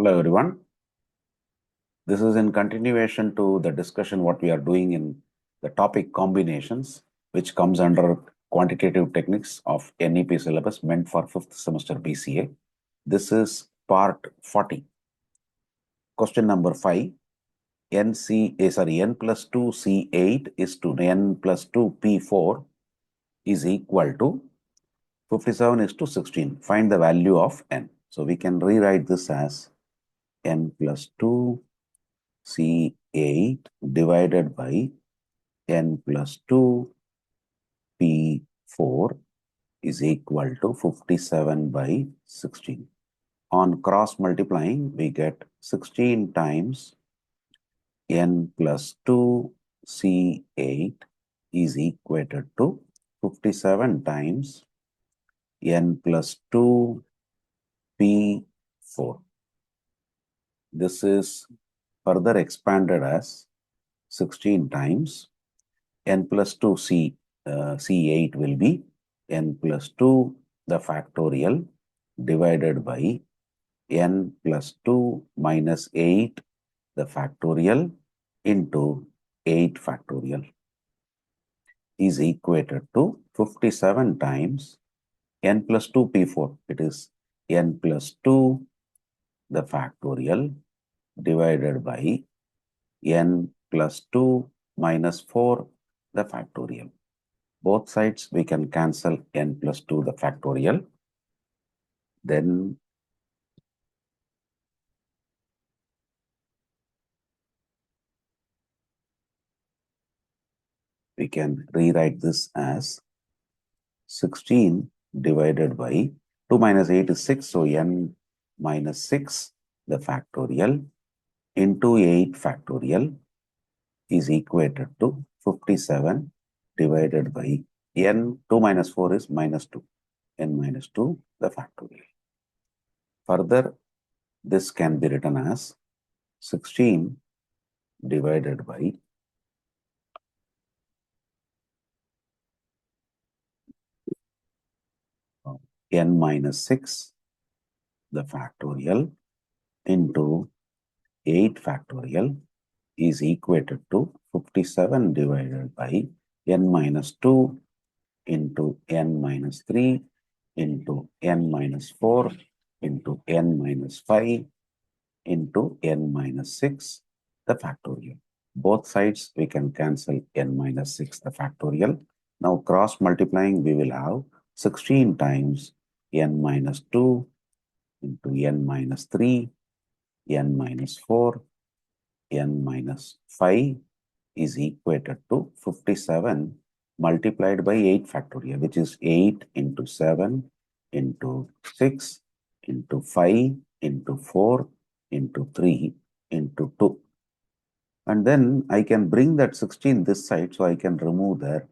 Hello everyone. This is in continuation to the discussion what we are doing in the topic combinations, which comes under Quantitative Techniques of NEP syllabus meant for 5th semester BCA. This is part 40. Question number 5. N plus 2 C8 is to N plus 2 P4 is equal to 57 is to 16. Find the value of N. So we can rewrite this as N plus 2 C8 divided by N plus 2 P4 is equal to 57 by 16. On cross multiplying, we get 16 times N plus 2 C8 is equated to 57 times N plus 2 P4. This is further expanded as 16 times N plus 2 C8 will be N plus 2 the factorial divided by N plus 2 minus 8 the factorial into 8 factorial is equated to 57 times N plus 2 P4. It is N plus 2 the factorial divided by N plus 2 minus 4 the factorial. Both sides we can cancel N plus 2 the factorial. Then we can rewrite this as 16 divided by 2 minus 8 is 6. So N minus 6 the factorial into 8 factorial is equated to 57 divided by N. 2 minus 4 is minus 2. N minus 2 the factorial. Further, this can be written as 16 divided by N minus 6 the factorial into 8 factorial is equated to 57 divided by N minus 2 into N minus 3 into N minus 4 into N minus 5 into N minus 6 the factorial. Both sides we can cancel N minus 6 the factorial. Now cross multiplying we will have 16 times N minus 2 into N minus 3, N minus 4, N minus 5 is equated to 57 multiplied by 8 factorial, which is 8 into 7 into 6 into 5 into 4 into 3 into 2. And then I can bring that 16 this side, so I can remove that.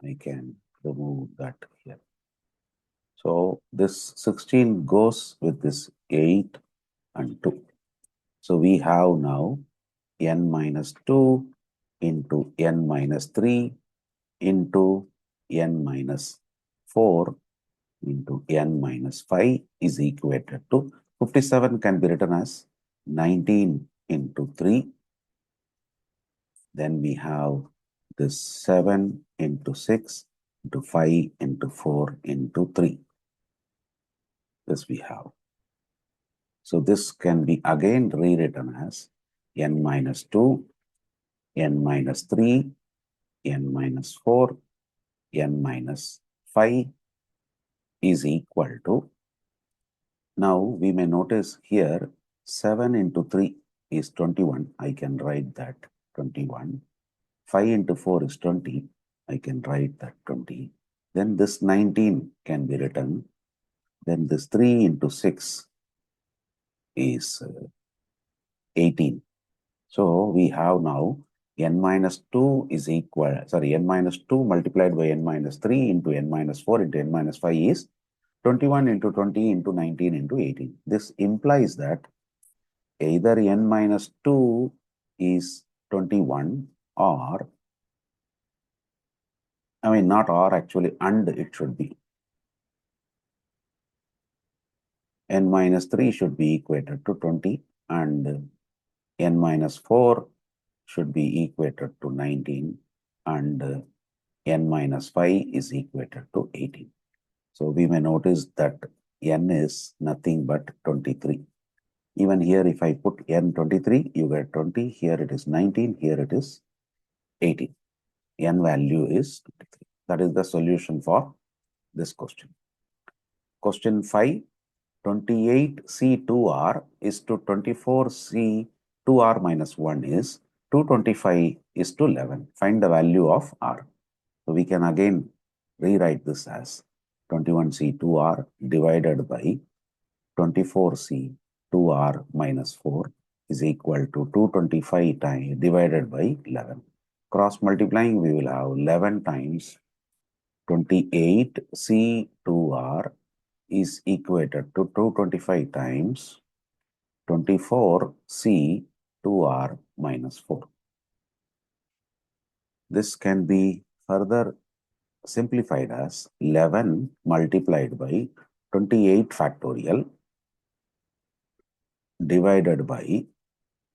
I can remove that here. So this 16 goes with this 8 and 2. So we have now N minus 2 into N minus 3 into N minus 4 into N minus 5 is equated to 57 can be written as 19 into 3. Then we have this 7 into 6 into 5 into 4 into 3. This we have. So this can be again rewritten as N minus 2, N minus 3, N minus 4, N minus 5 is equal to, now we may notice here 7 into 3 is 21. I can write that 21. 5 into 4 is 20. I can write that 20. Then this 19 can be written. Then this 3 into 6 is 18. So we have now N minus 2 is equal, N minus 2 multiplied by N minus 3 into N minus 4 into N minus 5 is 21 into 20 into 19 into 18. This implies that either N minus 2 is 21 or, not or actually, and it should be. n minus 3 should be equated to 20 and n minus 4 should be equated to 19 and n minus 5 is equated to 18. So we may notice that n is nothing but 23. Even here, if I put n 23, you get 20. Here it is 19. Here it is 18. N value is 23. That is the solution for this question. Question 5, 28C2R is to 24C2R minus 1 is 225 is to 11. Find the value of R. So we can again rewrite this as 21C2R divided by 24C2R minus 4 is equal to 225 times divided by 11. Cross multiplying, we will have 11 times 28C2R is equated to 225 times 24C2R minus 4. This can be further simplified as 11 multiplied by 28 factorial divided by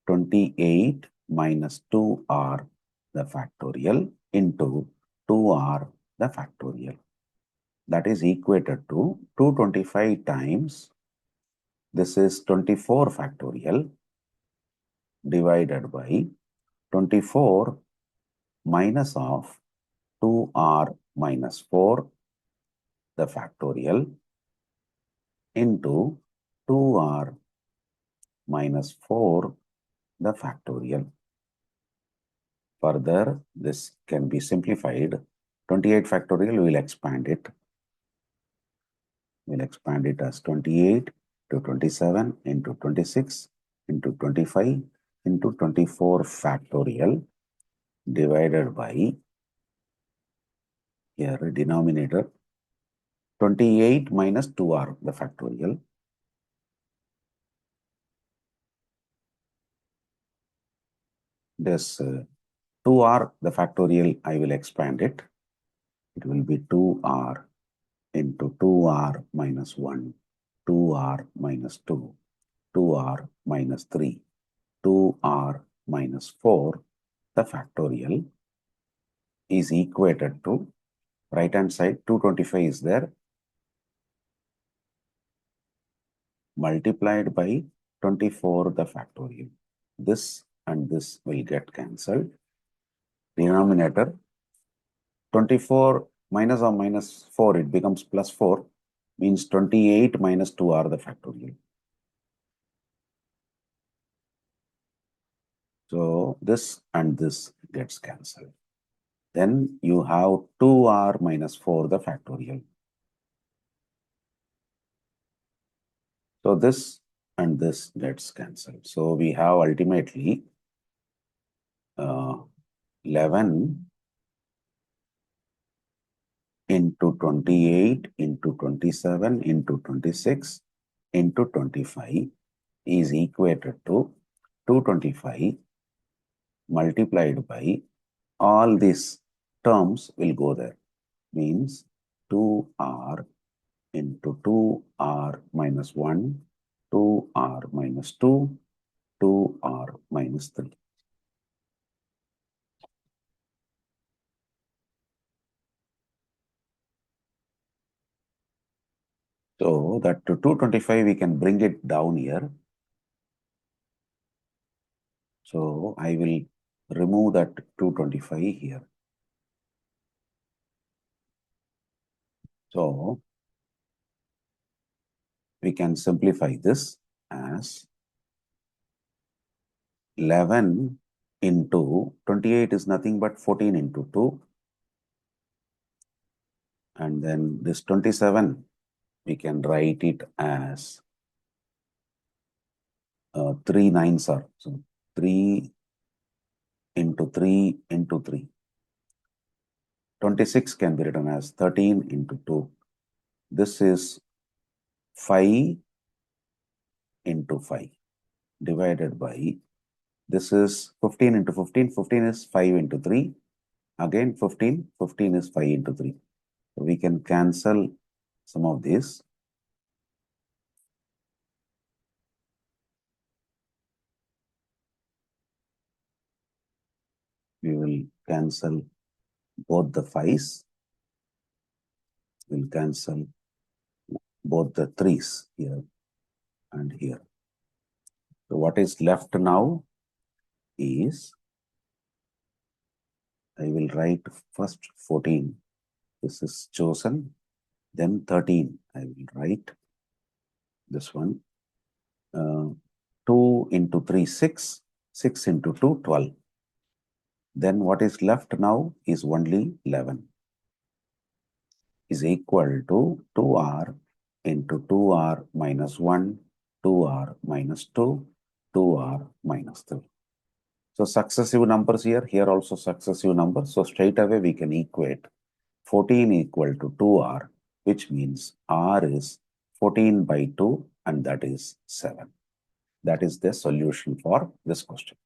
28 minus 2R the factorial into 2R the factorial. That is equated to 225 times, this is 24 factorial divided by 24 minus of 2R minus 4 the factorial into 2R minus 4 the factorial. Further, this can be simplified. 28 factorial, we will expand it. We'll expand it as 28 to 27 into 26 into 25 into 24 factorial divided by, here denominator, 28 minus 2R the factorial. This 2R the factorial, I will expand it. It will be 2R into 2R minus 1, 2R minus 2, 2R minus 3, 2R minus 4, the factorial is equated to, right hand side 225 is there, multiplied by 24 the factorial. This and this will get cancelled. Denominator 24 minus or minus 4, it becomes plus 4, means 28 minus 2R the factorial. So this and this gets cancelled. Then you have 2R minus 4 the factorial. So this and this gets cancelled. So we have ultimately 11 into 28 into 27 into 26 into 25 is equated to 225 multiplied by all these terms will go there. Means 2R into 2R minus 1, 2R minus 2, 2R minus 3. So that to 225 we can bring it down here. So I will remove that 225 here. So we can simplify this as 11 into 28 is nothing but 14 into 2. And then this 27, we can write it as 3 9s are. So 3 into 3 into 3. 26 can be written as 13 into 2. This is 5 into 5 divided by, this is 15 into 15. 15 is 5 into 3. Again 15. 15 is 5 into 3. So we can cancel some of these. We will cancel both the 5s. We'll cancel both the 3s here and here. So what is left now is, I will write first 14. This is chosen. Then 13. I will write this one. 2 into 3, 6. 6 into 2, 12. Then what is left now is only 11. Is equal to 2r into 2r minus 1, 2r minus 2, 2r minus 3. So successive numbers here also successive numbers. So straight away we can equate 14 equal to 2r, which means r is 14 by 2, and that is 7. That is the solution for this question.